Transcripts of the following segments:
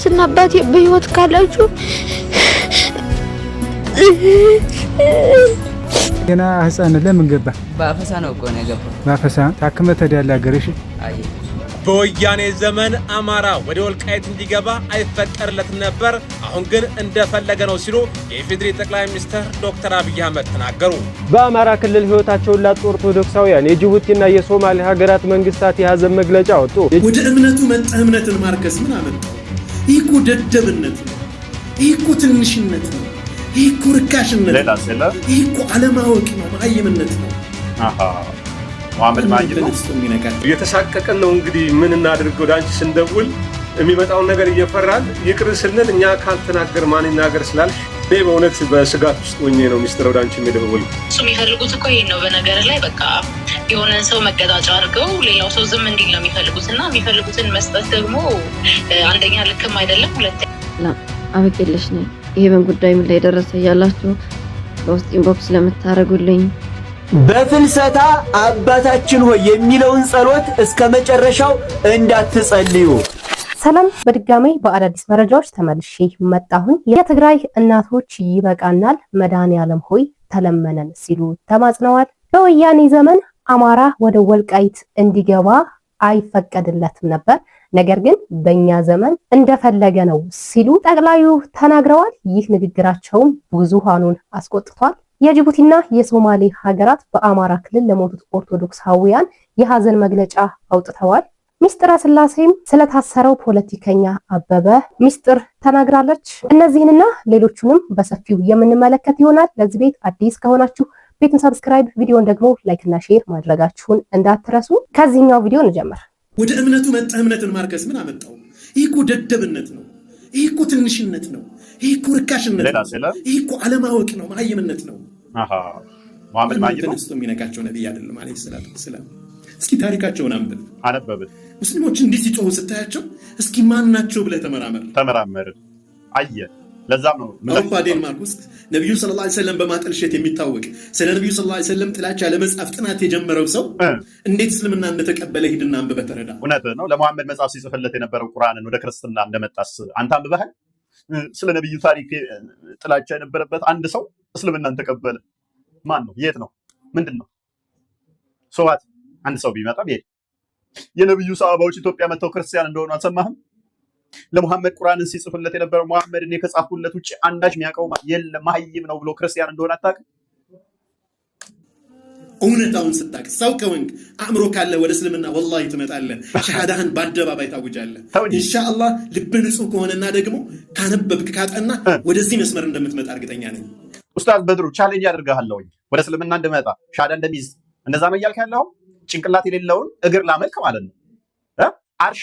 እናትና አባቴ በህይወት ካላችሁ ገና ህፃን ለምን ገባ? በአፈሳ ነው እኮ ነው የገባው። በአፈሳ ታክመ ተዳላ ገረሽ። በወያኔ ዘመን አማራ ወደ ወልቃይት እንዲገባ አይፈቀድለትም ነበር። አሁን ግን እንደፈለገ ነው ሲሉ የኢፌዴሪ ጠቅላይ ሚኒስትር ዶክተር አብይ አህመድ ተናገሩ። በአማራ ክልል ህይወታቸውን ላጡ ኦርቶዶክሳውያን የጅቡቲና የሶማሌ ሀገራት መንግስታት የሀዘን መግለጫ ወጡ። ወደ እምነቱ መጣ እምነትን ማርከስ ምን አመጣው? ይህ እኮ ደደብነት ነው። ይህ እኮ ትንሽነት ነው። ይህ እኮ ርካሽነት ነው። ይህ እኮ አለማወቅ ነው፣ መሀይምነት ነው። መሐመድ ማጅድ እየተሳቀቀን ነው። እንግዲህ ምን እናድርግ? ወደ አንቺ ስንደውል የሚመጣውን ነገር እየፈራን ይቅር ስንል እኛ ካልተናገር ማን ይናገር ስላልሽ እኔ በእውነት በስጋት ውስጥ ሆኜ ነው ሚስጥር ወደ አንቺ የሚደውል። እሱ የሚፈልጉት እኮ ይሄን ነው። በነገር ላይ በቃ የሆነን ሰው መቀጣጫ አድርገው ሌላው ሰው ዝም እንዲል ነው የሚፈልጉት እና የሚፈልጉትን መስጠት ደግሞ አንደኛ ልክም አይደለም፣ ሁለተኛ አበቄለሽ ነኝ። ይሄ በጉዳይ ምን ላይ ደረሰ እያላችሁ በውስጥ ኢንቦክስ ለምታረጉልኝ በፍልሰታ አባታችን ሆይ የሚለውን ጸሎት እስከ መጨረሻው እንዳትጸልዩ። ሰላም፣ በድጋሚ በአዳዲስ መረጃዎች ተመልሼ መጣሁኝ። የትግራይ እናቶች ይበቃናል፣ መድኃኔዓለም ሆይ ተለመነን ሲሉ ተማጽነዋል። በወያኔ ዘመን አማራ ወደ ወልቃይት እንዲገባ አይፈቀድለትም ነበር፣ ነገር ግን በእኛ ዘመን እንደፈለገ ነው ሲሉ ጠቅላዩ ተናግረዋል። ይህ ንግግራቸውም ብዙሃኑን አስቆጥቷል። የጅቡቲና የሶማሌ ሀገራት በአማራ ክልል ለሞቱት ኦርቶዶክሳውያን የሀዘን መግለጫ አውጥተዋል። ሚስጥረ ስላሴም ስለታሰረው ፖለቲከኛ አበበ ሚስጥር ተናግራለች። እነዚህንና ሌሎቹንም በሰፊው የምንመለከት ይሆናል። ለዚህ ቤት አዲስ ከሆናችሁ ቤቱን ሰብስክራይብ፣ ቪዲዮን ደግሞ ላይክ እና ሼር ማድረጋችሁን እንዳትረሱ። ከዚህኛው ቪዲዮ እንጀምር። ወደ እምነቱ መጣ እምነትን ማርከስ ምን አመጣው? ይህ እኮ ደደብነት ነው። ይህ እኮ ትንሽነት ነው። ይህ እኮ ርካሽነት ነው። ይህ እኮ አለማወቅ ነው፣ መሀይምነት ነው። መሐመድ ማጅድ ተነስቶ የሚነካቸው ነብይ አይደለም አለይሂ ሰላቱ ወሰላም። እስኪ ታሪካቸውን አነበብን። ሙስሊሞች እንዲህ ሲጮሁ ስታያቸው እስኪ ማን ናቸው ብለህ ተመራመር አየ። ለዛም ነው አውሮፓ ዴንማርክ ውስጥ ነብዩ ሰለላሁ ዐለይሂ ወሰለም በማጠልሸት የሚታወቅ ስለ ነብዩ ሰለላሁ ዐለይሂ ወሰለም ጥላቻ ለመጻፍ ጥናት የጀመረው ሰው እንዴት እስልምና እንደተቀበለ ሂድና አንብበህ ተረዳ። እውነት ነው። ለመሐመድ መጽሐፍ ሲጽፍለት የነበረው ቁርአንን ወደ ክርስትና እንደመጣስ አንተ አንብበሃል። ስለ ነብዩ ታሪክ ጥላቻ የነበረበት አንድ ሰው እስልምናን ተቀበለ። ማን ነው? የት ነው? ምንድን ነው? ሶዋት አንድ ሰው ቢመጣ ቢሄድ የነብዩ ሰሃባዎች ኢትዮጵያ መጥተው ክርስቲያን እንደሆኑ አልሰማህም? ለመሐመድ ቁርአንን ሲጽፍለት የነበረው መሐመድ እኔ ከጻፍኩለት ውጭ አንዳች የሚያውቀው የለም መሀይም ነው ብሎ ክርስቲያን እንደሆነ አታውቅም? እውነታውን ስታውቅ ሰው ከወንክ አእምሮ ካለ ወደ እስልምና ወላሂ ትመጣለህ። ሸሃዳህን በአደባባይ ታውጃለህ። ኢንሻአላህ ልብህ ንጹህ ከሆነና ደግሞ ካነበብክ ካጠና ወደዚህ መስመር እንደምትመጣ እርግጠኛ ነኝ። ኡስታዝ በድሩ ቻሌንጅ አድርጋለሁ ወደ እስልምና እንደመጣ ሻሃዳ እንደሚይዝ እንደዛ ነው እያልክ ያለው። ጭንቅላት የሌለውን እግር ላመልክ ማለት ነው። አርሽ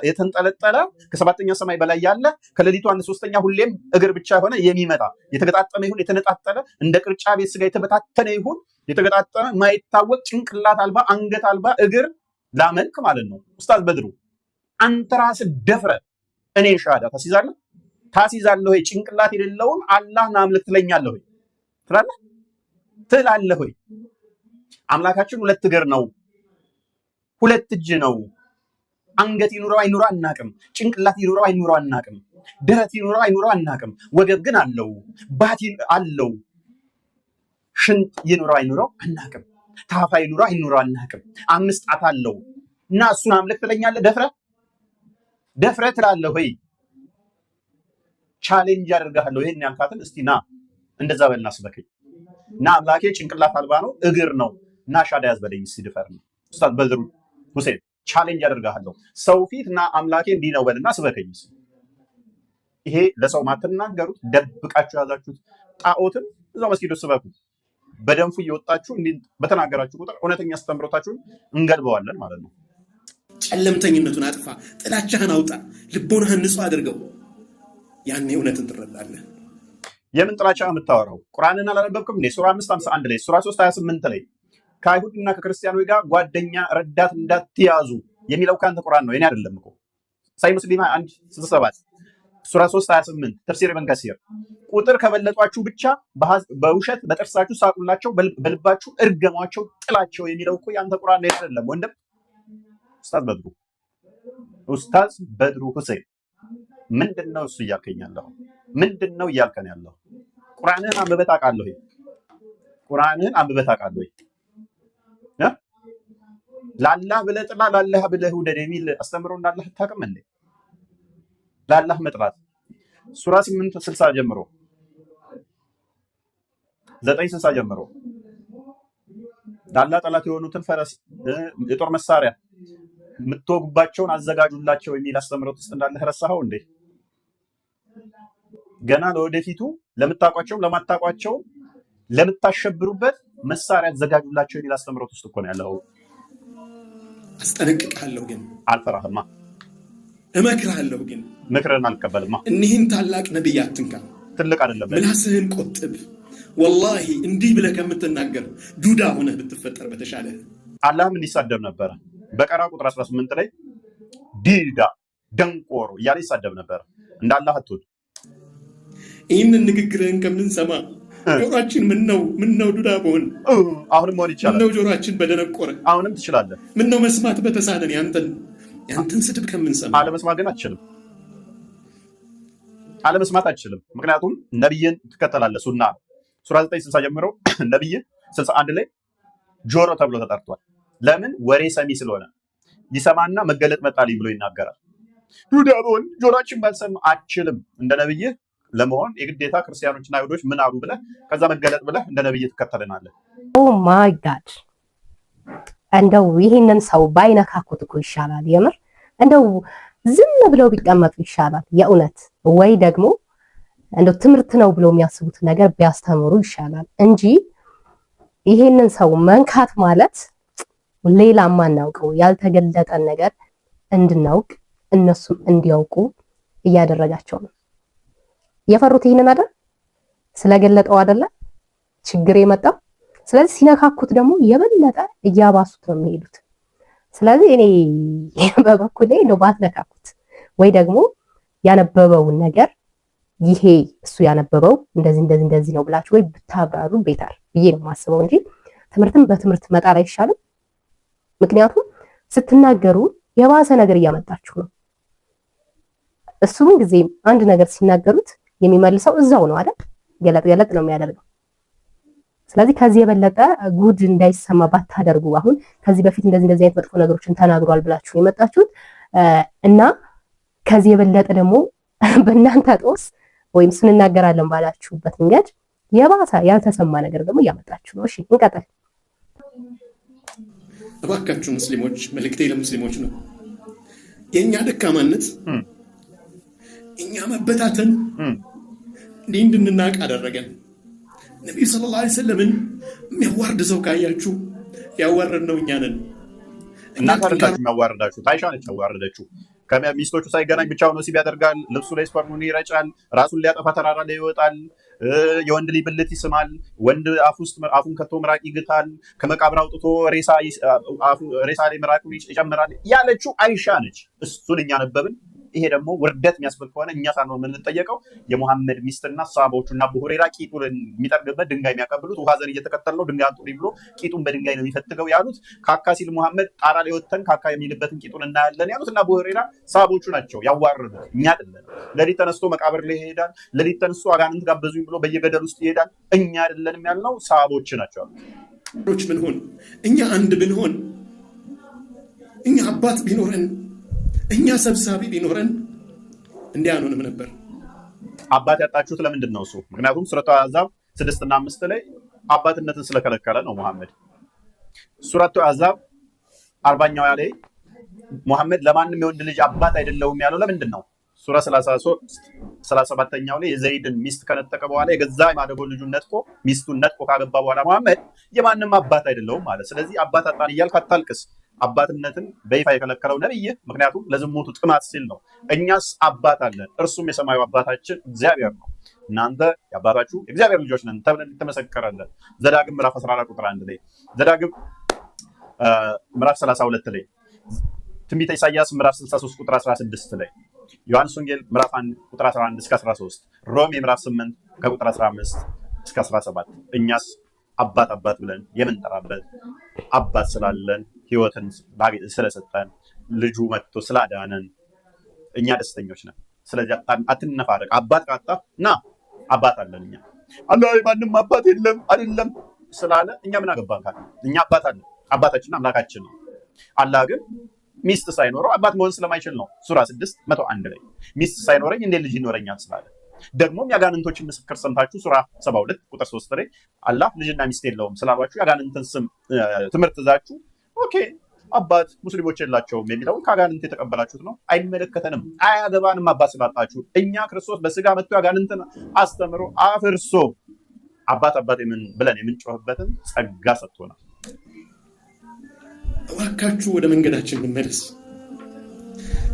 የተንጠለጠለ ከሰባተኛ ሰማይ በላይ ያለ ከሌሊቱ 1/3 ሁሌም እግር ብቻ ሆነ የሚመጣ የተገጣጠመ ይሁን የተነጣጠለ እንደ ቅርጫ ቤት ስጋ የተበታተነ ይሁን የተገጣጠመ ማይታወቅ ጭንቅላት አልባ አንገት አልባ እግር ላመልክ ማለት ነው። ኡስታዝ በድሩ አንተ ራስህ ደፍረህ እኔ ሻሃዳ ታሲዛለህ ወይ? ጭንቅላት የሌለውን አላህን አምልክ ትለኛለህ ወይ? ትላለህ ወይ? አምላካችን ሁለት እግር ነው፣ ሁለት እጅ ነው። አንገት ይኑረው አይኑረው አናቅም። ጭንቅላት ይኑረው አይኑረው አናቅም። ደረት ይኑረው አይኑረው አናቅም። ወገብ ግን አለው፣ ባት አለው። ሽንጥ ይኑረው አይኑረው አናቅም። ታፋ ይኑረው አይኑረው አናቅም። 5 ጣት አለው እና እሱን አምልክ ትለኛለህ? ደፍረህ ትላለህ ወይ? ቻሌንጅ አደርጋለሁ። ይሄን ያልካትን እስቲ ና እንደዛ በልና አስበከኝ እና አምላኬ ጭንቅላት አልባ ነው እግር ነው እና ሻዳ ያዝበለኝ እስቲ ድፈር ነው። ኡስታዝ በድሩ ሁሴን ቻሌንጅ አደርጋለሁ። ሰው ፊት እና አምላኬ እንዲህ ነው በልና አስበከኝ። ይሄ ለሰው ማትናገሩት ደብቃችሁ ያዛችሁት ጣዖትን እዛው መስጊድ ስበኩ። በደንፉ እየወጣችሁ እንዲህ በተናገራችሁ ቁጥር እውነተኛ አስተምሮታችሁን እንገልበዋለን ማለት ነው። ጨለምተኝነቱን አጥፋ፣ ጥላቻህን አውጣ፣ ልቦናህን ንጹህ አድርገው። ያኔ እውነትን ትረዳለህ። የምን ጥላቻ የምታወራው? ቁርአንን አላነበብክም እንዴ? ሱራ 5:51 ላይ ሱራ 3:28 ላይ ከአይሁድና ከክርስቲያኖች ጋር ጓደኛ ረዳት እንዳትያዙ የሚለው ካንተ ቁርአን ነው፣ የኔ አይደለም እኮ። ሳይ ሙስሊም 1:67 ሱራ 3:28 ተፍሲር ኢብን ከሲር ቁጥር ከበለጧችሁ ብቻ በውሸት በጥርሳችሁ ሳቁላቸው፣ በልባችሁ እርገሟቸው፣ ጥላቸው የሚለው እኮ ያንተ ቁርአን ነው፣ የኔ አይደለም ወንድም። ኡስታዝ በድሩ ሁሴን ምንድነው እሱ እያልከኝ ያለው? ምንድነው እያልከን ያለው? ቁርአንህን አንብበህ ታውቃለህ ወይ? ቁርአንህን አንብበህ ታውቃለህ ወይ? ለአላህ ብለህ ጥላ ለአላህ ብለህ ውደድ የሚል አስተምሮ እንዳለህ አታውቅም እንዴ? ለአላህ መጥራት ሱራ 8:60 ጀምሮ 9:60 ጀምሮ ለአላህ ጠላት የሆኑትን ፈረስ የጦር መሳሪያ የምትወጉባቸውን አዘጋጁላቸው የሚል አስተምሮት ውስጥ እንዳለህ ረሳኸው እንዴ? ገና ለወደፊቱ ለምታቋቸው ለማታቋቸው ለምታሸብሩበት መሳሪያ አዘጋጁላቸው የሚል አስተምሮት ውስጥ እኮ ነው ያለው። አስጠነቅቃለሁ ግን አልፈራህማ። እመክርሃለሁ ግን ምክርን አልቀበልማ። እኒህን ታላቅ ነብይ አትንካ። ትልቅ አይደለም። ምላስህን ቆጥብ። ወላሂ እንዲህ ብለህ ከምትናገር ዱዳ ሆነህ ብትፈጠር በተሻለ። አላህም እንዲሳደብ ነበረ። በቀራ ቁጥር 18 ላይ ዲዳ ደንቆሮ እያለ ይሳደብ ነበረ። እንዳላህ አትሁን። ይህንን ንግግርህን ከምንሰማ ጆሮአችን ምነው ዱዳ በሆን። አሁንም መሆን ይቻላል። ምነው ጆሮአችን በደነቆረ። አሁንም ትችላለህ። ምነው መስማት በተሳነን ያንተን ስድብ ከምንሰማ። አለመስማት ግን አትችልም። አለመስማት አትችልም። ምክንያቱም ነብይን ትከተላለህ። ሱና ሱራ 9:60 ጀምሮ ነብይ 61 ላይ ጆሮ ተብሎ ተጠርቷል። ለምን? ወሬ ሰሚ ስለሆነ ይሰማና መገለጥ መጣልኝ ብሎ ይናገራል። ዱዳ በሆን ጆሮአችን ባልሰማ አትችልም። እንደ ነብይ ለመሆን የግዴታ ክርስቲያኖችና አይሁዶች ምን አሉ ብለህ ከዛ መገለጥ ብለህ እንደ ነብይ ትከተለናለህ። ኦ ማይ ጋድ! እንደው ይህንን ሰው ባይነካኩት እኮ ይሻላል። የምር እንደው ዝም ብለው ቢቀመጡ ይሻላል የእውነት። ወይ ደግሞ እንደው ትምህርት ነው ብለው የሚያስቡት ነገር ቢያስተምሩ ይሻላል እንጂ ይሄንን ሰው መንካት ማለት ሌላ ማናውቀው ያልተገለጠን ነገር እንድናውቅ እነሱም እንዲያውቁ እያደረጋቸው ነው። የፈሩት ይሄንን አይደል? ስለገለጠው አይደለ ችግር የመጣው። ስለዚህ ሲነካኩት ደግሞ የበለጠ እያባሱት ነው የሚሄዱት። ስለዚህ እኔ በበኩሌ ነው ባትነካኩት፣ ወይ ደግሞ ያነበበውን ነገር ይሄ እሱ ያነበበው እንደዚህ ነው ብላችሁ ወይ ብታብራሩ ቤታር ብዬ ነው የማስበው እንጂ ትምህርትን በትምህርት መጣል አይሻልም? ምክንያቱም ስትናገሩ የባሰ ነገር እያመጣችሁ ነው። እሱም ጊዜ አንድ ነገር ሲናገሩት የሚመልሰው እዛው ነው አይደል? ገለጥ ነው የሚያደርገው። ስለዚህ ከዚህ የበለጠ ጉድ እንዳይሰማ ባታደርጉ። አሁን ከዚህ በፊት እንደዚህ አይነት መጥፎ ነገሮችን ተናግሯል ብላችሁ የመጣችሁት እና ከዚህ የበለጠ ደግሞ በእናንተ ጦስ ወይም ስንናገራለን ባላችሁበት መንገድ የባሰ ያልተሰማ ነገር ደግሞ እያመጣችሁ ነው። እሺ እንቀጥል። እባካችሁ ሙስሊሞች፣ መልእክቴ ለሙስሊሞች ነው። የእኛ ደካማነት እኛ መበታተን እንዲህ እንድንናቅ አደረገን። ነቢዩ ሰለላሁ ዐለይሂ ወሰለምን የሚያዋርድ ሰው ካያችሁ ያዋረድነው እኛ ነን። እናንተ አይደላችሁ የሚያዋርዳችሁ፣ አይሻ ነች ያዋረደችው። ከሚስቶቹ ሳይገናኝ ብቻውን ወሲብ ያደርጋል። ልብሱ ላይ ስፐርሙን ይረጫል። ራሱን ሊያጠፋ ተራራ ላይ ይወጣል። የወንድ ልጅ ብልት ይስማል። ወንድ አፉን ከቶ ምራቅ ይግታል። ከመቃብር አውጥቶ ሬሳ ላይ ምራቁን ይጨምራል ያለችው አይሻ ነች። እሱን እኛ ነበብን። ይሄ ደግሞ ውርደት የሚያስብል ከሆነ እኛ ሳንሆን የምንጠየቀው የሙሐመድ ሚስትና ሰሃባዎቹና አቡ ሁረይራ ቂጡን የሚጠርግበት ድንጋይ የሚያቀብሉት ውሃ ዘን እየተከተል ነው ድንጋይ አንጡሪ ብሎ ቂጡን በድንጋይ ነው የሚፈትገው ያሉት። ካካ ሲል ሙሐመድ ጣራ ላይ ወተን ካካ የሚልበትን ቂጡን እናያለን ያሉት እና አቡ ሁረይራ ሰሃቦቹ ናቸው ያዋረዱት፣ እኛ አይደለም። ሌሊት ተነስቶ መቃብር ላይ ይሄዳል። ሌሊት ተነስቶ አጋንንት ጋበዙኝ ብሎ በየገደል ውስጥ ይሄዳል። እኛ አይደለንም ያልነው ሰሃቦች ናቸው። ምን ሆን እኛ አንድ ብንሆን፣ እኛ አባት ቢኖረን፣ እኛ ሰብሳቢ ቢኖረን እንዲህ አንሆንም ነበር። አባት ያጣችሁት ለምንድን ነው? እሱ ምክንያቱም ሱረቱ አሕዛብ 6 እና 5 ላይ አባትነትን ስለከለከለ ነው ሙሐመድ። ሱረቱ አሕዛብ 40ኛው ላይ ሙሐመድ ለማንም የወንድ ልጅ አባት አይደለሁም ያለው ለምንድን ነው? ሱራ 37ኛው ላይ የዘይድን ሚስት ከነጠቀ በኋላ የገዛ የማደጎ ልጁን ሚስቱን ነጥቆ ካገባ በኋላ ሙሐመድ የማንም አባት አይደለሁም ማለት። ስለዚህ አባት አጣን እያልክ አታልቅስ። አባትነትን በይፋ የከለከለው ነብይ ምክንያቱም ለዝሙቱ ጥማት ሲል ነው። እኛስ አባት አለን፣ እርሱም የሰማዩ አባታችን እግዚአብሔር ነው። እናንተ የአባታችሁ የእግዚአብሔር ልጆች ነን ተብለን ተመሰከረለን። ዘዳግም ምዕራፍ 14 ቁጥር 1 ላይ፣ ዘዳግም ምዕራፍ 32 ላይ፣ ትንቢተ ኢሳይያስ ምዕራፍ 63 ቁጥር 16 ላይ፣ ዮሐንስ ወንጌል ምዕራፍ 1 ቁጥር 11 እስከ 13፣ ሮሜ ምዕራፍ 8 ከቁጥር 15 እስከ 17 እኛስ አባት ብለን የምንጠራበት አባት ስላለን ህይወትን ስለሰጠን ልጁ መጥቶ ስላዳነን እኛ ደስተኞች ነን። ስለዚህ አትነፋረቅ። አባት ካጣ ና አባት አለን እኛ። አላህ ማንም አባት የለም አይደለም ስላለ እኛ ምን አገባን? እኛ አባት አለን። አባታችን አምላካችን ነው። አላህ ግን ሚስት ሳይኖረው አባት መሆን ስለማይችል ነው ሱራ 6:101 ላይ ሚስት ሳይኖረኝ እንዴት ልጅ ይኖረኛል ስላለ። ደግሞም ያጋንንቶችን ምስክር ሰምታችሁ ሱራ 72:3 ላይ አላህ ልጅና ሚስት የለውም ስላሏችሁ ያጋንንትን ስም ትምህርት ይዛችሁ ኦኬ አባት ሙስሊሞች የላቸውም የሚለውን ከአጋንንት የተቀበላችሁት ነው። አይመለከተንም፣ አያገባንም አባት ስላጣችሁ። እኛ ክርስቶስ በስጋ መጥቶ ያጋንንትን አስተምሮ አፍርሶ አባት ብለን የምንጮህበትን ጸጋ ሰጥቶናል። እባካችሁ ወደ መንገዳችን እንመለስ።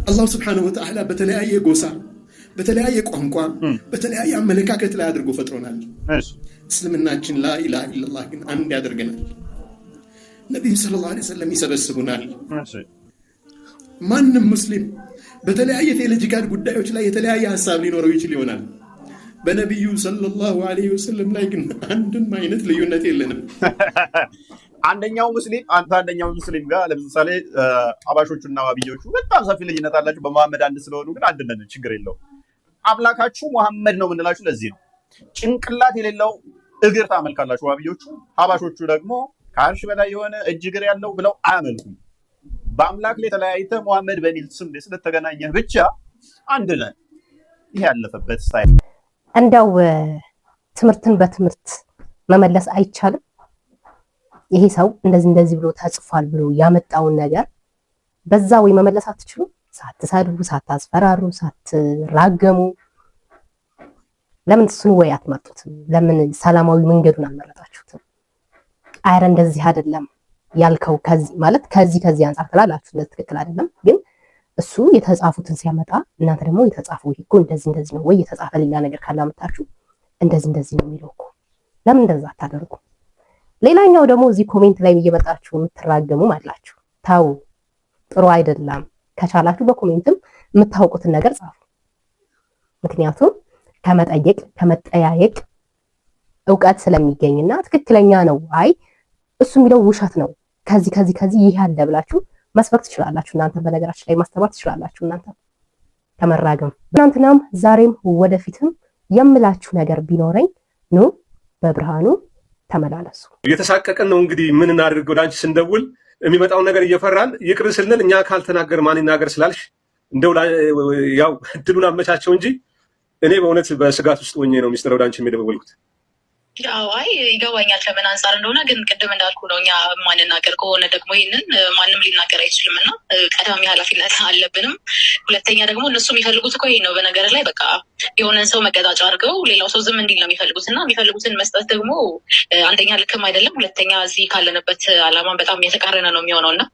አላህ ሱብሓነሁ ወተዓላ በተለያየ ጎሳ፣ በተለያየ ቋንቋ፣ በተለያየ አመለካከት ላይ አድርጎ ፈጥሮናል። እስልምናችን ላኢላሃ ኢለላህ ግን አንድ ያደርገናል። ነቢዩ ሰለላሁ ዐለይሂ ወሰለም ይሰበስቡናል። ማንም ሙስሊም በተለያየ ቴዎሎጂካል ጉዳዮች ላይ የተለያየ ሀሳብ ሊኖረው ይችል ይሆናል። በነቢዩ ሰለላሁ ዐለይሂ ወሰለም ላይ ግን አንድም አይነት ልዩነት የለንም። አንደኛው ሙስሊም ጋር ለምሳሌ አባሾቹና ዋብዮቹ በጣም ሰፊ ልዩነት አላቸው። በመሐመድ አንድ ስለሆኑ ግን አንድ ነን፣ ችግር የለውም። አምላካችሁ መሐመድ ነው የምንላችሁ ለዚህ ነው። ጭንቅላት የሌለው እግር ታመልካላችሁ ዋብዮቹ። አባሾቹ ደግሞ ከአርሽ በላይ የሆነ እጅ እግር ያለው ብለው አያመልኩም። በአምላክ ላይ ተለያይተ መሐመድ በሚል ስም ስለተገናኘ ብቻ አንድ ነን። ይሄ ያለፈበት ስታይል። እንደው ትምህርትን በትምህርት መመለስ አይቻልም? ይሄ ሰው እንደዚህ ብሎ ተጽፏል ብሎ ያመጣውን ነገር በዛ ወይ መመለስ አትችሉ? ሳትሰድቡ፣ ሳታስፈራሩ፣ ሳትራገሙ ለምን እሱን ወይ አትመርጡትም? ለምን ሰላማዊ መንገዱን አልመረጣችሁትም? አረ እንደዚህ አይደለም ያልከው ከዚህ አንጻር ትላላችሁ፣ እንደዚህ ትክክል አይደለም። ግን እሱ የተጻፉትን ሲያመጣ እናንተ ደግሞ የተጻፈው እኮ እንደዚህ ነው ወይ የተጻፈ ሌላ ነገር ካላመጣችሁ እንደዚህ ነው የሚለው እኮ ለምን እንደዛ አታደርጉ? ሌላኛው ደግሞ እዚህ ኮሜንት ላይ እየመጣችሁ የምትራገሙ አላችሁ። ታው ጥሩ አይደለም። ከቻላችሁ በኮሜንትም የምታውቁትን ነገር ጻፉ። ምክንያቱም ከመጠያየቅ እውቀት ስለሚገኝና ትክክለኛ ነው አይ እሱ የሚለው ውሸት ነው ከዚህ ይህ አለ ብላችሁ መስበክ ትችላላችሁ። እናንተ በነገራችን ላይ ማስተማር ትችላላችሁ። እናንተ ከመራገም እናንተናም ዛሬም ወደፊትም የምላችሁ ነገር ቢኖረኝ ኑ በብርሃኑ ተመላለሱ። እየተሳቀቀን ነው እንግዲህ ምን እናድርግ? ወደ አንቺ ስንደውል የሚመጣውን ነገር እየፈራን ይቅር ስንል እኛ ካልተናገር ማን ይናገር ስላልሽ እንደው ያው እድሉን አመቻቸው እንጂ እኔ በእውነት በስጋት ውስጥ ሆኜ ነው ሚስጥር ወደ አንቺ የደወልኩት። ያው አይ ይገባኛል ከምን አንጻር እንደሆነ፣ ግን ቅድም እንዳልኩ ነው እኛ ማንናገር ከሆነ ደግሞ ይህንን ማንም ሊናገር አይችልም እና ቀዳሚ ኃላፊነት አለብንም። ሁለተኛ ደግሞ እነሱ የሚፈልጉት እኮ ይሄ ነው። በነገር ላይ በቃ የሆነን ሰው መቀጣጫ አድርገው ሌላው ሰው ዝም እንዲል ነው የሚፈልጉት እና የሚፈልጉትን መስጠት ደግሞ አንደኛ ልክም አይደለም፣ ሁለተኛ እዚህ ካለንበት ዓላማን በጣም የተቃረነ ነው የሚሆነው እና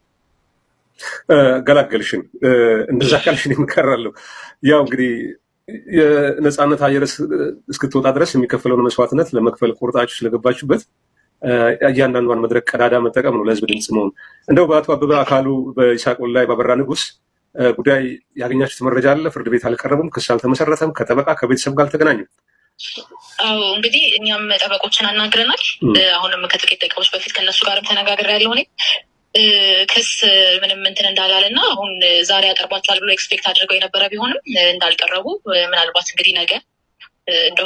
ገላገልሽን እንደዛ ካልሽን የምቀራለሁ ያው እንግዲህ የነጻነት አየር እስክትወጣ ድረስ የሚከፈለውን መስዋዕትነት ለመክፈል ቆርጣችሁ ስለገባችሁበት እያንዳንዷን መድረክ ቀዳዳ መጠቀም ነው ለህዝብ ድምፅ መሆን። እንደው በአቶ አበበ አካሉ በይስሐቅ ላይ ባበራ ንጉስ ጉዳይ ያገኛችሁት መረጃ አለ? ፍርድ ቤት አልቀረቡም፣ ክስ አልተመሰረተም፣ ከጠበቃ ከቤተሰብ ጋር አልተገናኙም? አዎ እንግዲህ እኛም ጠበቆችን አናግረናል። አሁንም ከጥቂት ደቂቃዎች በፊት ከእነሱ ጋርም ተነጋግሬያለሁ እኔ ክስ ምንም እንትን እንዳላልና አሁን ዛሬ ያቀርባቸዋል ብሎ ኤክስፔክት አድርገው የነበረ ቢሆንም እንዳልቀረቡ ምናልባት እንግዲህ ነገ እንደው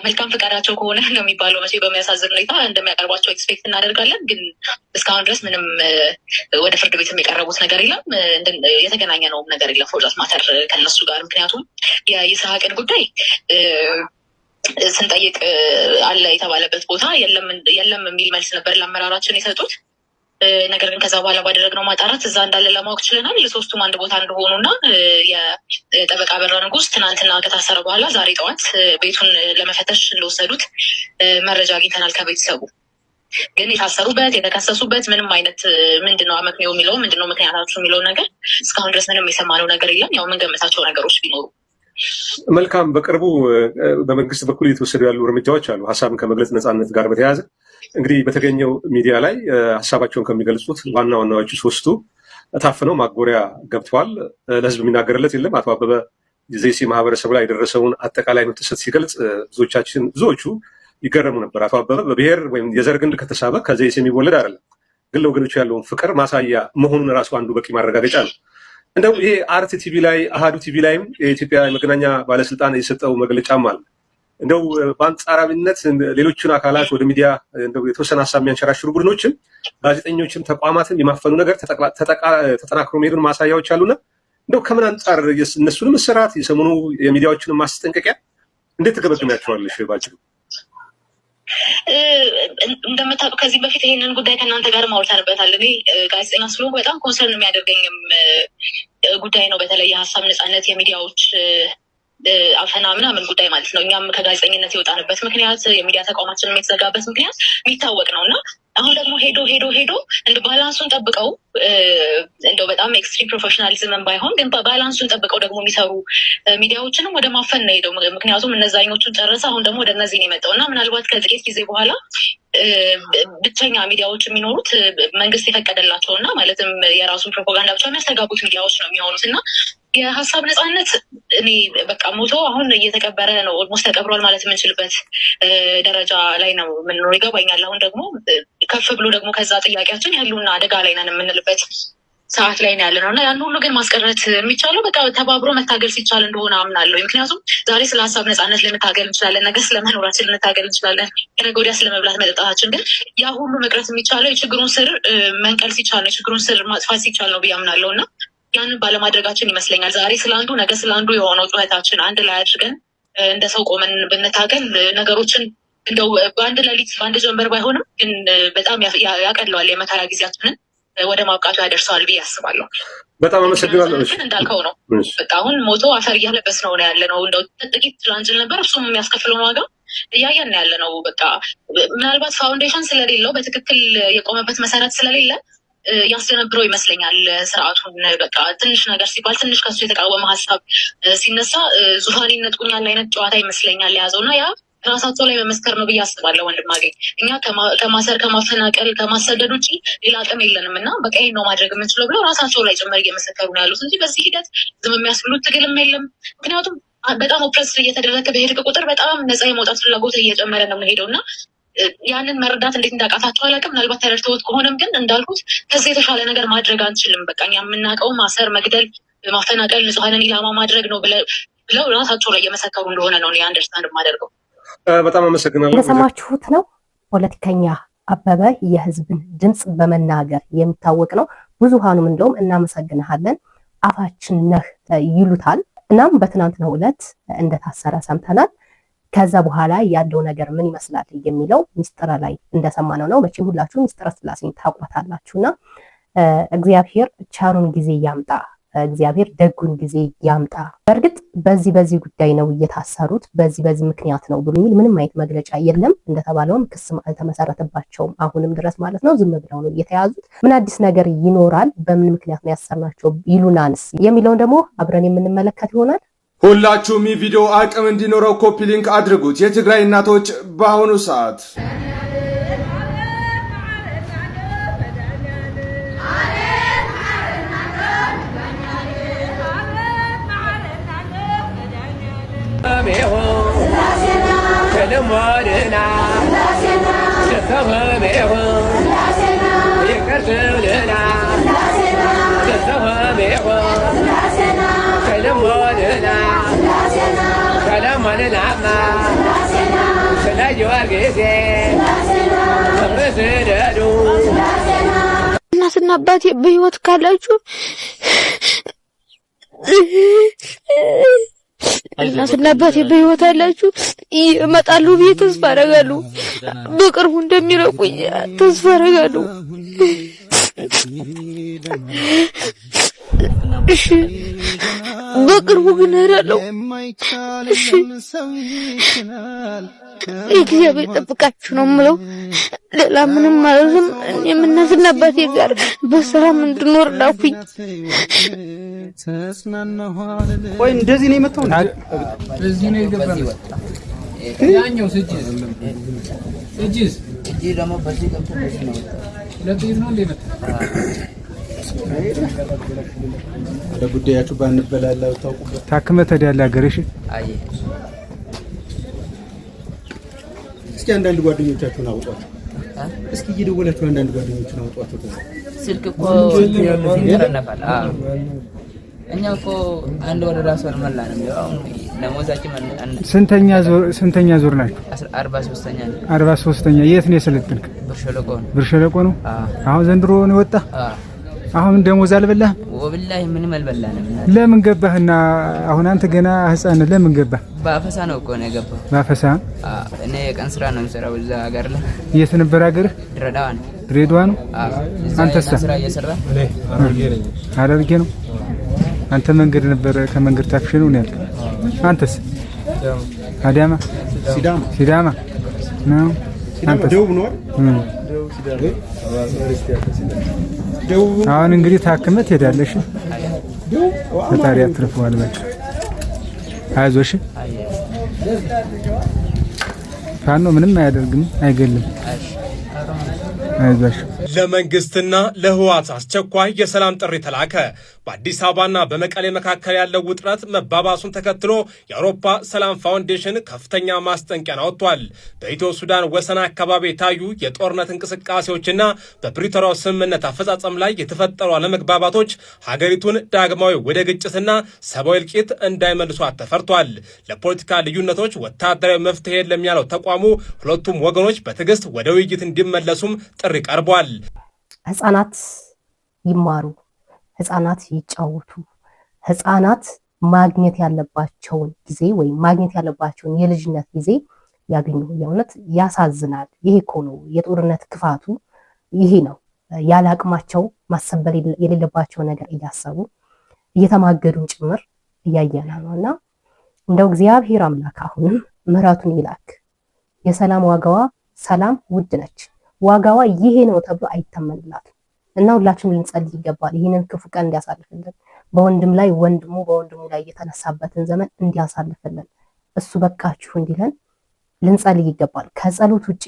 መልካም ፈቃዳቸው ከሆነ ነው የሚባለው መቼ በሚያሳዝን ሁኔታ እንደሚያቀርቧቸው ኤክስፔክት እናደርጋለን። ግን እስካሁን ድረስ ምንም ወደ ፍርድ ቤት የቀረቡት ነገር የለም፣ የተገናኘ ነውም ነገር የለም ፎርዛት ማተር ከነሱ ጋር። ምክንያቱም የይስሐቅን ጉዳይ ስንጠይቅ አለ የተባለበት ቦታ የለም የሚል መልስ ነበር ለአመራራችን የሰጡት። ነገር ግን ከዛ በኋላ ባደረግነው ማጣራት እዛ እንዳለ ለማወቅ ችለናል። ሶስቱም አንድ ቦታ እንደሆኑና የጠበቃ አበራ ንጉስ ትናንትና ከታሰረ በኋላ ዛሬ ጠዋት ቤቱን ለመፈተሽ እንደወሰዱት መረጃ አግኝተናል ከቤተሰቡ። ግን የታሰሩበት የተከሰሱበት ምንም አይነት ምንድነው አመክንዮ የሚለው ምንድነው ምክንያታቸው የሚለው ነገር እስካሁን ድረስ ምንም የሰማነው ነገር የለም። ያው የምንገምታቸው ነገሮች ቢኖሩ መልካም። በቅርቡ በመንግስት በኩል የተወሰዱ ያሉ እርምጃዎች አሉ ሀሳብን ከመግለጽ ነጻነት ጋር በተያያዘ እንግዲህ በተገኘው ሚዲያ ላይ ሀሳባቸውን ከሚገልጹት ዋና ዋናዎቹ ሶስቱ ታፍነው ማጎሪያ ገብተዋል። ለህዝብ የሚናገርለት የለም። አቶ አበበ ዘይሴ ማህበረሰቡ ላይ የደረሰውን አጠቃላይ መብት ጥሰት ሲገልጽ ብዙዎቹ ይገረሙ ነበር። አቶ አበበ በብሔር ወይም የዘር ግንድ ከተሳበ ከዘይሴ የሚወለድ አይደለም፣ ግን ለወገኖቹ ያለውን ፍቅር ማሳያ መሆኑን ራሱ አንዱ በቂ ማረጋገጫ ነው። እንደው ይሄ አርት ቲቪ ላይ አሃዱ ቲቪ ላይም የኢትዮጵያ የመገናኛ ባለስልጣን የሰጠው መግለጫም አለ። እንደው በአንጻራዊነት ሌሎችን አካላት ወደ ሚዲያ እንደው የተወሰነ ሀሳብ የሚያንሸራሽሩ ቡድኖችም ጋዜጠኞችም ተቋማትም የማፈኑ ነገር ተጠናክሮ መሄዱን ማሳያዎች አሉና እንደው ከምን አንጻር እነሱንም እስራት የሰሞኑ የሚዲያዎችን ማስጠንቀቂያ እንዴት ተገበግናቸዋለሽ? ባጭሩ እንደምታውቁ ከዚህ በፊት ይሄንን ጉዳይ ከእናንተ ጋር ማውርተንበታል። እኔ ጋዜጠኛ ስለሆንኩ በጣም ኮንሰርን የሚያደርገኝም ጉዳይ ነው። በተለይ የሀሳብ ነጻነት፣ የሚዲያዎች አፈና ምናምን ጉዳይ ማለት ነው። እኛም ከጋዜጠኝነት የወጣንበት ምክንያት የሚዲያ ተቋማችን የተዘጋበት ምክንያት የሚታወቅ ነው እና አሁን ደግሞ ሄዶ እንደ ባላንሱን ጠብቀው እንደው በጣም ኤክስትሪም ፕሮፌሽናሊዝምን ባይሆን ግን ባላንሱን ጠብቀው ደግሞ የሚሰሩ ሚዲያዎችንም ወደ ማፈን ነው ሄደው። ምክንያቱም እነዛኞቹን ጨረሰ፣ አሁን ደግሞ ወደ እነዚህ ነው የመጣው እና ምናልባት ከጥቂት ጊዜ በኋላ ብቸኛ ሚዲያዎች የሚኖሩት መንግስት የፈቀደላቸው እና ማለትም የራሱን ፕሮፓጋንዳ ብቻ የሚያስተጋቡት ሚዲያዎች ነው የሚሆኑት እና የሀሳብ ነጻነት እኔ በቃ ሞቶ አሁን እየተቀበረ ነው፣ ኦልሞስት ተቀብሯል ማለት የምንችልበት ደረጃ ላይ ነው የምንኖር ይገባኛል። አሁን ደግሞ ከፍ ብሎ ደግሞ ከዛ ጥያቄያችን ያሉና አደጋ ላይ ነን የምንልበት ሰዓት ላይ ነው ያለ ነው እና ያን ሁሉ ግን ማስቀረት የሚቻለው በቃ ተባብሮ መታገል ሲቻል እንደሆነ አምናለሁ። ምክንያቱም ዛሬ ስለ ሀሳብ ነጻነት ልንታገል እንችላለን፣ ነገ ስለመኖራችን ልንታገል እንችላለን፣ ከነገ ወዲያ ስለመብላት መጠጣታችን። ግን ያ ሁሉ መቅረት የሚቻለው የችግሩን ስር መንቀል ሲቻል ነው፣ የችግሩን ስር ማጥፋት ሲቻል ነው ብዬ አምናለሁ እና ያንን ባለማድረጋችን ይመስለኛል ዛሬ ስለአንዱ ነገ ስለአንዱ የሆነው ጩኸታችን አንድ ላይ አድርገን እንደ ሰው ቆመን ብንታገል ነገሮችን እንደው በአንድ ሌሊት በአንድ ጀንበር ባይሆንም ግን በጣም ያቀለዋል፣ የመከራ ጊዜያችንን ወደ ማብቃቱ ያደርሰዋል ብዬ አስባለሁ። በጣም አመሰግናለሁ። እንዳልከው ነው በቃ አሁን ሞቶ አፈር እያለበስ ነው ያለ ነው። እንደው ጥቂት ጭላንጭል ነበር፣ እሱም የሚያስከፍለውን ዋጋ እያየን ያለ ነው። በቃ ምናልባት ፋውንዴሽን ስለሌለው በትክክል የቆመበት መሰረት ስለሌለ ያስደነብረው ይመስለኛል ስርዓቱን። በቃ ትንሽ ነገር ሲባል ትንሽ ከሱ የተቃወመ ሀሳብ ሲነሳ ዙፋን ይነጥቁኛል አይነት ጨዋታ ይመስለኛል የያዘው እና ያ ራሳቸው ላይ መመስከር ነው ብዬ አስባለሁ። ወንድም አገኝ እኛ ከማሰር ከማፈናቀል ከማሰደድ ውጭ ሌላ አቅም የለንም እና በቃ ይሄን ነው ማድረግ የምንችለው ብለው ራሳቸው ላይ ጭምር እየመሰከሩ ነው ያሉት እንጂ በዚህ ሂደት ዝም የሚያስብሉት ትግልም የለም። ምክንያቱም በጣም ኦፕሬስ እየተደረገ በሄድክ ቁጥር በጣም ነፃ የመውጣት ፍላጎት እየጨመረ ነው ሄደው እና ያንን መረዳት እንዴት እንዳቃታቸው አላውቅም። ምናልባት ተረድተውት ከሆነም ግን እንዳልኩት ከዚህ የተሻለ ነገር ማድረግ አንችልም። በቃ እኛ የምናውቀው ማሰር፣ መግደል፣ ማፈናቀል፣ ንጹሐንን ኢላማ ማድረግ ነው ብለው ራሳቸው ላይ እየመሰከሩ እንደሆነ ነው አንደርስታንድ የማደርገው። በጣም አመሰግናለሁ። እንደሰማችሁት ነው። ፖለቲከኛ አበበ የህዝብን ድምፅ በመናገር የሚታወቅ ነው። ብዙሃኑም እንደውም እናመሰግንሃለን አፋችን ነህ ይሉታል። እናም በትናንትናው ዕለት እንደታሰረ ሰምተናል። ከዛ በኋላ ያለው ነገር ምን ይመስላል የሚለው ሚስጥር ላይ እንደሰማነው ነው። መቼም ሁላችሁ ሚስጥረ ስላሴን ታውቋታላችሁና እግዚአብሔር ቻሩን ጊዜ ያምጣ፣ እግዚአብሔር ደጉን ጊዜ ያምጣ። በእርግጥ በዚህ ጉዳይ ነው እየታሰሩት በዚህ ምክንያት ነው ብሎ የሚል ምንም አይነት መግለጫ የለም። እንደተባለውም ክስም አልተመሰረተባቸውም አሁንም ድረስ ማለት ነው። ዝም ብለው ነው የተያዙት። ምን አዲስ ነገር ይኖራል፣ በምን ምክንያት ነው ያሰርናቸው ይሉናንስ የሚለውን ደግሞ አብረን የምንመለከት ይሆናል። ሁላችሁም ይህ ቪዲዮ አቅም እንዲኖረው ኮፒ ሊንክ አድርጉት። የትግራይ እናቶች በአሁኑ ሰዓት እናትና አባቴ በህይወት ካላችሁ እናትና አባቴ በህይወት አላችሁ ይመጣሉ ብዬ ተስፋ አደርጋለሁ። በቅርቡ እንደሚረቁኝ ተስፋ አደርጋለሁ። እሺ በቅርቡ ግን እሄዳለሁ። እሺ እግዚአብሔር ይጠብቃችሁ ነው የምለው። ሌላ ምንም ማለትም የምናትና አባቴ ጋር በሰላም እንድኖር ላኩኝ። ቆይ እንደዚህ ነው የመጣው? እዚህ ነው የገባው። ያኛው ስጅስ ደግሞ በዚህ ገብቶ ነው ለዚህ ነው እንደመጣ ለጉዳያችሁ ባንበላላው ታውቁበት ታክመህ ተዳለ ሀገርሽ። አይ እስኪ አንዳንድ ጓደኞቻችሁን አውጧቸው። እስኪ እየደወላችሁ አንዳንድ ጓደኞቻችሁን አውጧቸው። ስልክ እኮ ይረነፋል። እኛ እኮ አንድ ወደ ራሱ አልመላንም። ያው ደሞዛችን ስንተኛ ዙር ናችሁ? 43ኛ ነው። 43ኛ የት ነው የሰለጠንክ? ብር ሸለቆ ነው። አሁን ዘንድሮ ነው ወጣ። አሁን ደሞዝ አልበላህም? ወብላሂ ምንም አልበላንም። ለምን ገባህና? አሁን አንተ ገና ህፃን ለምን ገባህ? በአፈሳ ነው እኮ ነው የገባው። በአፈሳ? እኔ የቀን ስራ ነው የምሰራው እዛ ሀገር ላይ። የት ነበር ሀገርህ? ድሬዳዋ ነው። ድሬዳዋ ነው። አንተስ? ስራ እየሰራ ሐረርጌ ነው። አንተ መንገድ ነበር ከመንገድ ታክሽ ነው ያልክ። አንተስ? አዳማ ሲዳማ ነው። አንተስ? ደቡብ ነው። አሁን እንግዲህ ታክመህ ትሄዳለሽ። ፈጣሪ አትርፈዋል። በቃ አይዞሽ። ፋኖ ምንም አያደርግም፣ አይገልም። አይዞሽ። ለመንግስትና ለህወሓት አስቸኳይ የሰላም ጥሪ ተላከ። በአዲስ አበባና በመቀሌ መካከል ያለው ውጥረት መባባሱን ተከትሎ የአውሮፓ ሰላም ፋውንዴሽን ከፍተኛ ማስጠንቀቂያን አወጥቷል። በኢትዮ ሱዳን ወሰን አካባቢ የታዩ የጦርነት እንቅስቃሴዎችና በፕሪቶሪያው ስምምነት አፈጻጸም ላይ የተፈጠሩ አለመግባባቶች ሀገሪቱን ዳግማዊ ወደ ግጭትና ሰብአዊ እልቂት እንዳይመልሷት ተፈርቷል። ለፖለቲካ ልዩነቶች ወታደራዊ መፍትሄ የለም ያለው ተቋሙ ሁለቱም ወገኖች በትዕግስት ወደ ውይይት እንዲመለሱም ጥሪ ቀርቧል። ህፃናት ይማሩ፣ ህፃናት ይጫወቱ፣ ህፃናት ማግኘት ያለባቸውን ጊዜ ወይም ማግኘት ያለባቸውን የልጅነት ጊዜ ያገኙ። የእውነት ያሳዝናል። ይሄ እኮ ነው የጦርነት ክፋቱ፣ ይሄ ነው። ያለ አቅማቸው ማሰበር የሌለባቸው ነገር እያሰቡ እየተማገዱን ጭምር እያየና ነው። እና እንደው እግዚአብሔር አምላክ አሁንም ምሕረቱን ይላክ። የሰላም ዋጋዋ ሰላም ውድ ነች። ዋጋዋ ይሄ ነው ተብሎ አይተመንላትም። እና ሁላችንም ልንጸልይ ይገባል። ይሄንን ክፉ ቀን እንዲያሳልፍልን፣ በወንድም ላይ ወንድሙ በወንድሙ ላይ የተነሳበትን ዘመን እንዲያሳልፍልን፣ እሱ በቃችሁ እንዲለን ልንጸልይ ይገባል። ከጸሎት ውጪ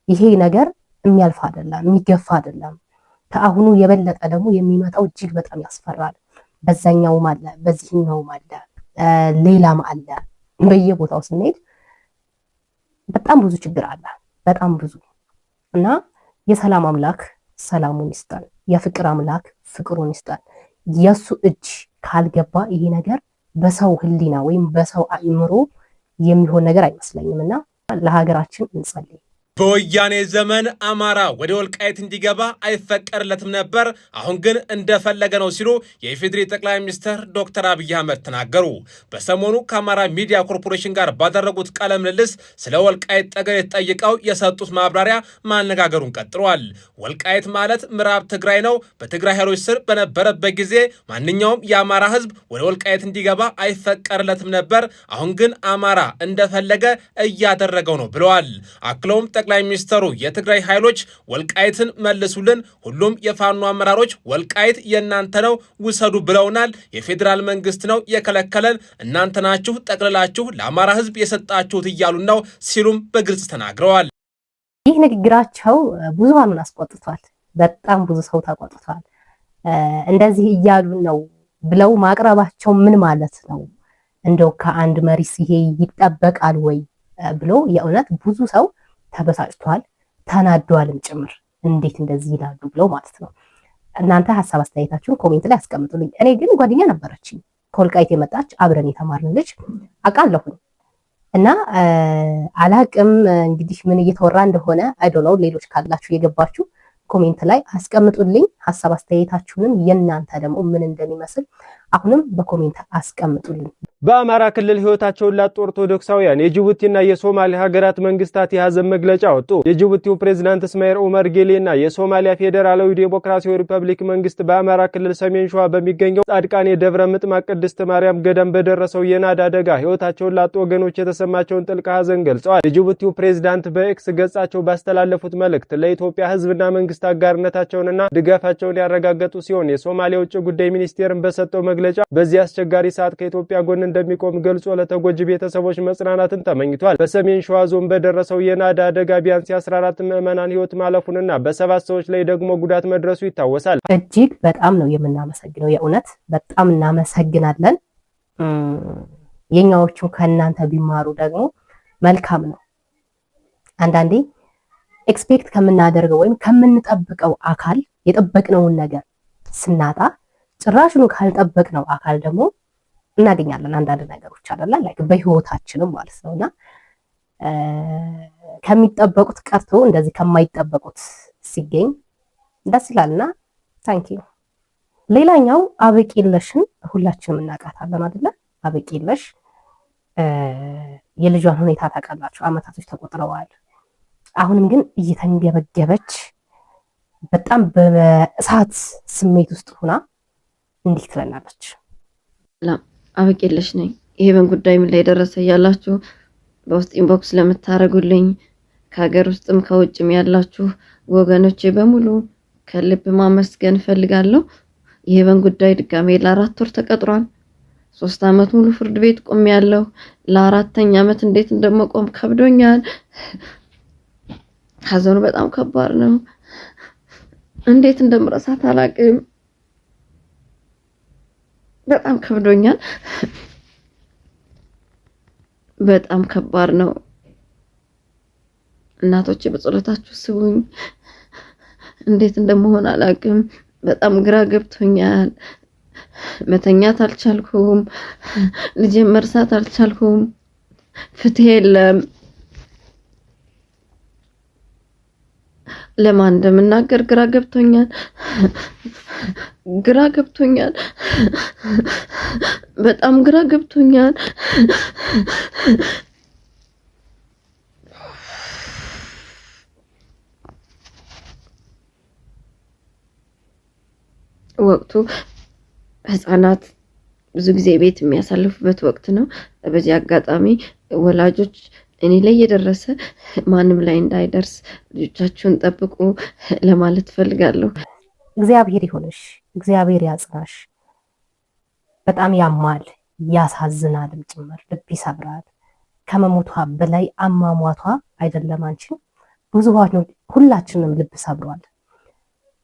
ይሄ ነገር የሚያልፍ አይደለም፣ የሚገፋ አይደለም። ከአሁኑ የበለጠ ደግሞ የሚመጣው እጅግ በጣም ያስፈራል። በዛኛውም አለ፣ በዚህኛውም አለ፣ ሌላም አለ። በየቦታው ስንሄድ በጣም ብዙ ችግር አለ፣ በጣም ብዙ እና የሰላም አምላክ ሰላሙን ይስጣል። የፍቅር አምላክ ፍቅሩን ይስጣል። የሱ እጅ ካልገባ ይሄ ነገር በሰው ሕሊና ወይም በሰው አእምሮ የሚሆን ነገር አይመስለኝም እና ለሀገራችን እንጸልይ። በወያኔ ዘመን አማራ ወደ ወልቃይት እንዲገባ አይፈቀድለትም ነበር፣ አሁን ግን እንደፈለገ ነው ሲሉ የኢፌዴሪ ጠቅላይ ሚኒስትር ዶክተር አብይ አህመድ ተናገሩ። በሰሞኑ ከአማራ ሚዲያ ኮርፖሬሽን ጋር ባደረጉት ቃለ ምልልስ ስለ ወልቃይት ጠገዴ ተጠይቀው የሰጡት ማብራሪያ ማነጋገሩን ቀጥሏል። ወልቃይት ማለት ምዕራብ ትግራይ ነው። በትግራይ ኃይሎች ስር በነበረበት ጊዜ ማንኛውም የአማራ ህዝብ ወደ ወልቃይት እንዲገባ አይፈቀድለትም ነበር፣ አሁን ግን አማራ እንደፈለገ እያደረገው ነው ብለዋል። አክለውም ጠቅላይ ሚኒስትሩ የትግራይ ኃይሎች ወልቃይትን መልሱልን፣ ሁሉም የፋኖ አመራሮች ወልቃይት የእናንተ ነው ውሰዱ ብለውናል። የፌዴራል መንግስት ነው የከለከለን፣ እናንተ ናችሁ ጠቅልላችሁ ለአማራ ህዝብ የሰጣችሁት እያሉን ነው ሲሉም በግልጽ ተናግረዋል። ይህ ንግግራቸው ብዙሃኑን አስቆጥቷል። በጣም ብዙ ሰው ተቆጥቷል። እንደዚህ እያሉ ነው ብለው ማቅረባቸው ምን ማለት ነው? እንደው ከአንድ መሪስ ይሄ ይጠበቃል ወይ ብሎ የእውነት ብዙ ሰው ተበሳጭቷል፣ ተናዷልም ጭምር። እንዴት እንደዚህ ይላሉ ብለው ማለት ነው። እናንተ ሀሳብ አስተያየታችሁን ኮሜንት ላይ አስቀምጡልኝ። እኔ ግን ጓደኛ ነበረችኝ ከወልቃይት የመጣች አብረን የተማርን ልጅ አውቃለሁኝ እና አላቅም እንግዲህ ምን እየተወራ እንደሆነ አይዶንት ኖ። ሌሎች ካላችሁ የገባችሁ ኮሜንት ላይ አስቀምጡልኝ። ሀሳብ አስተያየታችሁንም የእናንተ ደግሞ ምን እንደሚመስል አሁንም በኮሜንት አስቀምጡልኝ። በአማራ ክልል ህይወታቸውን ላጡ ኦርቶዶክሳውያን የጅቡቲና የሶማሊያ ሀገራት መንግስታት የሀዘን መግለጫ ወጡ። የጅቡቲው ፕሬዝዳንት እስማኤል ኡመር ጌሌና የሶማሊያ ፌዴራላዊ ዴሞክራሲያዊ ሪፐብሊክ መንግስት በአማራ ክልል ሰሜን ሸዋ በሚገኘው ጻድቃኔ ደብረ ምጥማቅ ቅድስት ማርያም ገዳም በደረሰው የናዳ አደጋ ህይወታቸውን ላጡ ወገኖች የተሰማቸውን ጥልቅ ሀዘን ገልጸዋል። የጅቡቲው ፕሬዝዳንት በኤክስ ገጻቸው ባስተላለፉት መልእክት ለኢትዮጵያ ህዝብና መንግስት አጋርነታቸውንና ድጋፋቸውን ያረጋገጡ ሲሆን የሶማሊያ ውጭ ጉዳይ ሚኒስቴርን በሰጠው መግለጫ በዚህ አስቸጋሪ ሰዓት ከኢትዮጵያ ጎን እንደሚቆም ገልጾ ለተጎጂ ቤተሰቦች መጽናናትን ተመኝቷል። በሰሜን ሸዋ ዞን በደረሰው የናዳ አደጋ ቢያንስ 14 ምዕመናን ህይወት ማለፉንና በ7 ሰዎች ላይ ደግሞ ጉዳት መድረሱ ይታወሳል። እጅግ በጣም ነው የምናመሰግነው። የእውነት በጣም እናመሰግናለን። የኛዎቹ ከእናንተ ቢማሩ ደግሞ መልካም ነው። አንዳንዴ ኤክስፔክት ከምናደርገው ወይም ከምንጠብቀው አካል የጠበቅነውን ነገር ስናጣ ጭራሽኑ ካልጠበቅነው አካል ደግሞ እናገኛለን አንዳንድ ነገሮች አይደለ ላይክ በህይወታችንም ማለት ነውና ከሚጠበቁት ቀርቶ እንደዚህ ከማይጠበቁት ሲገኝ ደስ ይላልና ታንኪዩ። ሌላኛው አበቂለሽን ሁላችንም እናውቃታለን አይደለ? አበቂለሽ የልጇን ሁኔታ ታውቃላችሁ። አመታቶች ተቆጥረዋል። አሁንም ግን እየተንገበገበች በጣም በእሳት ስሜት ውስጥ ሆና እንዲህ ትለናለች። አበቂለሽ ነኝ። ይሄ ጉዳይ ምን ላይ ደረሰ ያላችሁ በውስጥ ኢንቦክስ ለምታረጉልኝ ከሀገር ውስጥም ከውጭም ያላችሁ ወገኖቼ በሙሉ ከልብ ማመስገን ፈልጋለሁ። ይሄ ጉዳይ ድጋሜ ለ4 ወር ተቀጥሯል። 3 አመት ሙሉ ፍርድ ቤት ቆሜያለሁ። ለ4ኛ አመት እንዴት እንደምቆም ከብዶኛል። ሀዘኑ በጣም ከባድ ነው። እንዴት እንደምረሳት አላቅም። በጣም ከብዶኛል። በጣም ከባድ ነው። እናቶቼ በጸሎታችሁ ስቡኝ። እንዴት እንደምሆን አላቅም። በጣም ግራ ገብቶኛል። መተኛት አልቻልኩም። ልጄን መርሳት አልቻልኩም። ፍትህ የለም። ለማን እንደምናገር ግራ ገብቶኛል። በጣም ግራ ገብቶኛል። ወቅቱ ህፃናት ብዙ ጊዜ ቤት የሚያሳልፉበት ወቅት ነው። በዚህ አጋጣሚ ወላጆች እኔ ላይ የደረሰ ማንም ላይ እንዳይደርስ ልጆቻችሁን ጠብቁ ለማለት ፈልጋለሁ። እግዚአብሔር ይሁንሽ፣ እግዚአብሔር ያጽናሽ። በጣም ያማል፣ ያሳዝናልም ጭምር ልብ ይሰብራል። ከመሞቷ በላይ አሟሟቷ አይደለም አንቺን ብዙዎች ሁላችንም ልብ ሰብሯል።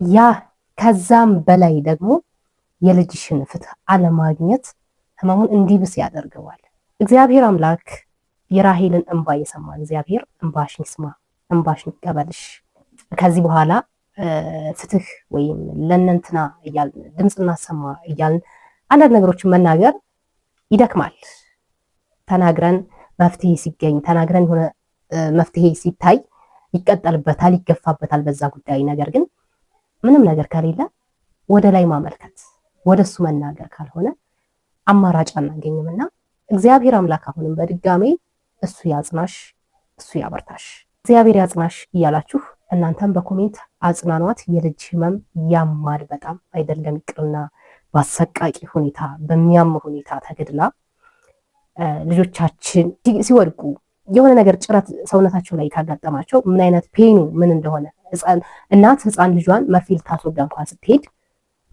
ያ ከዛም በላይ ደግሞ የልጅሽን ፍትህ አለማግኘት ህመሙን እንዲብስ ያደርገዋል። እግዚአብሔር አምላክ የራሄልን እንባ የሰማ እግዚአብሔር እንባሽን ይስማ፣ እንባሽን ይቀበልሽ። ከዚህ በኋላ ፍትህ ወይም ለእነንትና እያልን ድምፅ እናሰማ እያልን አንዳንድ ነገሮችን መናገር ይደክማል። ተናግረን መፍትሄ ሲገኝ ተናግረን የሆነ መፍትሄ ሲታይ ይቀጠልበታል፣ ይገፋበታል በዛ ጉዳይ። ነገር ግን ምንም ነገር ከሌለ ወደ ላይ ማመልከት ወደሱ መናገር ካልሆነ አማራጭ አናገኝምና እግዚአብሔር አምላክ አሁንም በድጋሜ እሱ ያጽናሽ፣ እሱ ያበርታሽ፣ እግዚአብሔር ያጽናሽ እያላችሁ እናንተም በኮሜንት አጽናኗት። የልጅ ህመም ያማል በጣም አይደለም ይቅርና በአሰቃቂ ሁኔታ በሚያም ሁኔታ ተገድላ ልጆቻችን ሲወድቁ የሆነ ነገር ጭረት ሰውነታቸው ላይ ካጋጠማቸው ምን አይነት ፔኑ ምን እንደሆነ እናት ህፃን ልጇን መርፌ ልታስወጋ እንኳን ስትሄድ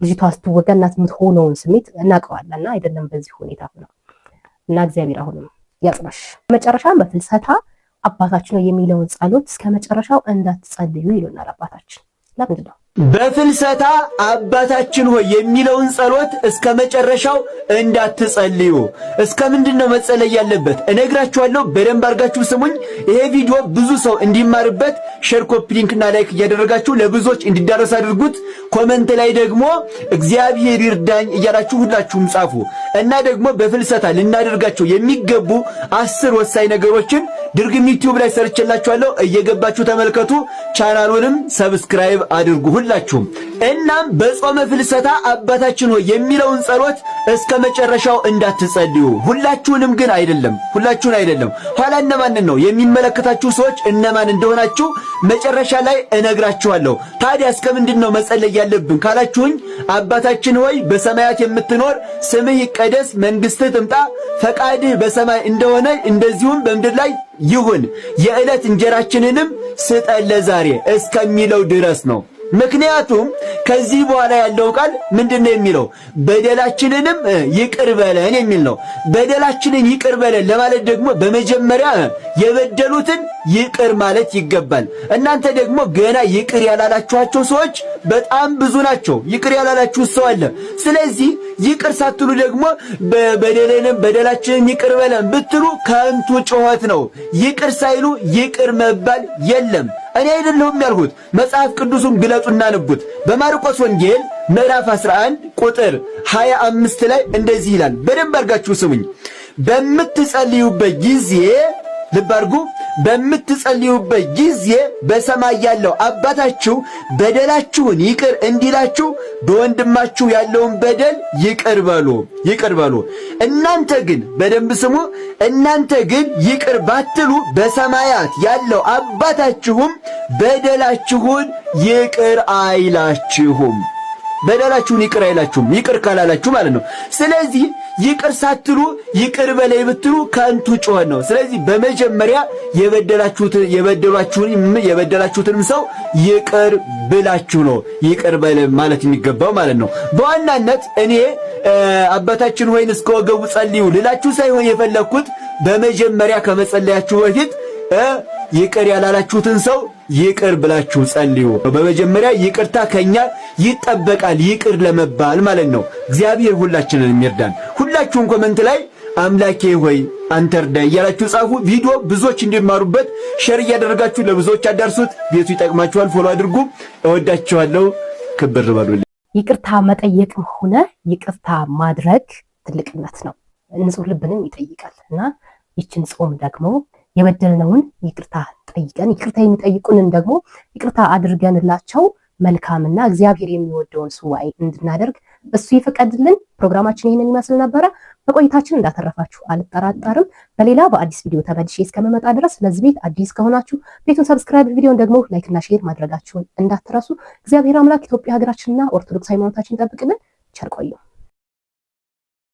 ልጅቷ ስትወጋ እናት የምትሆነውን ስሜት እናውቀዋለንና አይደለም በዚህ ሁኔታ ነው። እና እግዚአብሔር አሁንም ያጽናሽ። መጨረሻ በፍልሰታ አባታችን ነው የሚለውን ጸሎት እስከ መጨረሻው እንዳትጸልዩ ይሉናል አባታችን። ለምንድን ነው በፍልሰታ አባታችን ሆይ የሚለውን ጸሎት እስከ መጨረሻው እንዳትጸልዩ? እስከ ምንድነው መጸለይ ያለበት? እነግራችኋለሁ። በደንብ አድርጋችሁ ስሙኝ። ይሄ ቪዲዮ ብዙ ሰው እንዲማርበት ሼር፣ ኮፒ ሊንክና ላይክ እያደረጋችሁ ለብዙዎች እንዲዳረስ አድርጉት። ኮመንት ላይ ደግሞ እግዚአብሔር ይርዳኝ እያላችሁ ሁላችሁም ጻፉ። እና ደግሞ በፍልሰታ ልናደርጋቸው የሚገቡ 10 ወሳኝ ነገሮችን ድርግም ዩቲዩብ ላይ ሰርችላችኋለሁ። እየገባችሁ ተመልከቱ። ቻናሉንም ሰብስክራይብ አድርጉ ሁላችሁም። እናም በጾመ ፍልሰታ አባታችን ሆይ የሚለውን ጸሎት እስከ መጨረሻው እንዳትጸልዩ። ሁላችሁንም ግን አይደለም፣ ሁላችሁን አይደለም። ኋላ እነማንን ነው የሚመለከታችሁ ሰዎች እነማን እንደሆናችሁ መጨረሻ ላይ እነግራችኋለሁ። ታዲያ እስከ ምንድነው መጸለይ ያለብን ካላችሁኝ፣ አባታችን ሆይ በሰማያት የምትኖር ስምህ ይቀደስ፣ መንግስትህ ትምጣ፣ ፈቃድህ በሰማይ እንደሆነ እንደዚሁም በምድር ላይ ይሁን፣ የዕለት እንጀራችንንም ስጠን ለዛሬ እስከሚለው ድረስ ነው። ምክንያቱም ከዚህ በኋላ ያለው ቃል ምንድነው የሚለው? በደላችንንም ይቅር በለን የሚል ነው። በደላችንን ይቅር በለን ለማለት ደግሞ በመጀመሪያ የበደሉትን ይቅር ማለት ይገባል። እናንተ ደግሞ ገና ይቅር ያላላችኋቸው ሰዎች በጣም ብዙ ናቸው። ይቅር ያላላችሁ ሰው አለ። ስለዚህ ይቅር ሳትሉ ደግሞ በደላችንን ይቅር በለን ብትሉ ከንቱ ጩኸት ነው። ይቅር ሳይሉ ይቅር መባል የለም። እኔ አይደለሁም ያልሁት፣ መጽሐፍ ቅዱሱን ግለጡና አንቡት። በማርቆስ ወንጌል ምዕራፍ 11 ቁጥር 25 ላይ እንደዚህ ይላል። በደንብ አድርጋችሁ ስሙኝ። በምትጸልዩበት ጊዜ ልብ አድርጉ። በምትጸልዩበት ጊዜ በሰማይ ያለው አባታችሁ በደላችሁን ይቅር እንዲላችሁ በወንድማችሁ ያለውን በደል ይቅር በሉ። እናንተ ግን በደንብ ስሙ፣ እናንተ ግን ይቅር ባትሉ በሰማያት ያለው አባታችሁም በደላችሁን ይቅር አይላችሁም። በደላችሁን ይቅር አይላችሁም፣ ይቅር ካላላችሁ ማለት ነው። ስለዚህ ይቅር ሳትሉ ይቅር በላይ ብትሉ ከንቱ ጩኸት ነው። ስለዚህ በመጀመሪያ የበደላችሁትንም ሰው ይቅር ብላችሁ ነው ይቅር በል ማለት የሚገባው ማለት ነው። በዋናነት እኔ አባታችን ሆይን እስከ ወገቡ ጸልዩ ልላችሁ ሳይሆን የፈለኩት በመጀመሪያ ከመጸለያችሁ በፊት ይቅር ያላላችሁትን ሰው ይቅር ብላችሁ ጸልዩ። በመጀመሪያ ይቅርታ ከኛ ይጠበቃል፣ ይቅር ለመባል ማለት ነው። እግዚአብሔር ሁላችንን የሚርዳን። ሁላችሁም ኮመንት ላይ አምላኬ ሆይ አንተ እርዳኝ እያላችሁ ጻፉ። ቪዲዮ ብዙዎች እንዲማሩበት ሼር እያደረጋችሁ ለብዙዎች አዳርሱት። ቤቱ ይጠቅማችኋል። ፎሎ አድርጉ። እወዳችኋለሁ። ክብር በሉልኝ። ይቅርታ መጠየቅም ሆነ ይቅርታ ማድረግ ትልቅነት ነው፣ ንጹህ ልብንም ይጠይቃል እና ይችን ጾም ደግሞ የበደልነውን ይቅርታ ጠይቀን ይቅርታ የሚጠይቁንን ደግሞ ይቅርታ አድርገንላቸው መልካምና እግዚአብሔር የሚወደውን ሱባኤ እንድናደርግ እሱ ይፈቀድልን። ፕሮግራማችን ይህንን ይመስል ነበረ። በቆይታችን እንዳተረፋችሁ አልጠራጠርም። በሌላ በአዲስ ቪዲዮ ተመልሼ እስከመመጣ ድረስ ለዚህ ቤት አዲስ ከሆናችሁ ቤቱን ሰብስክራይብ፣ ቪዲዮን ደግሞ ላይክና ሼር ማድረጋችሁን እንዳትረሱ። እግዚአብሔር አምላክ ኢትዮጵያ ሀገራችንና ኦርቶዶክስ ሃይማኖታችን ይጠብቅልን። ቸር ቆዩ።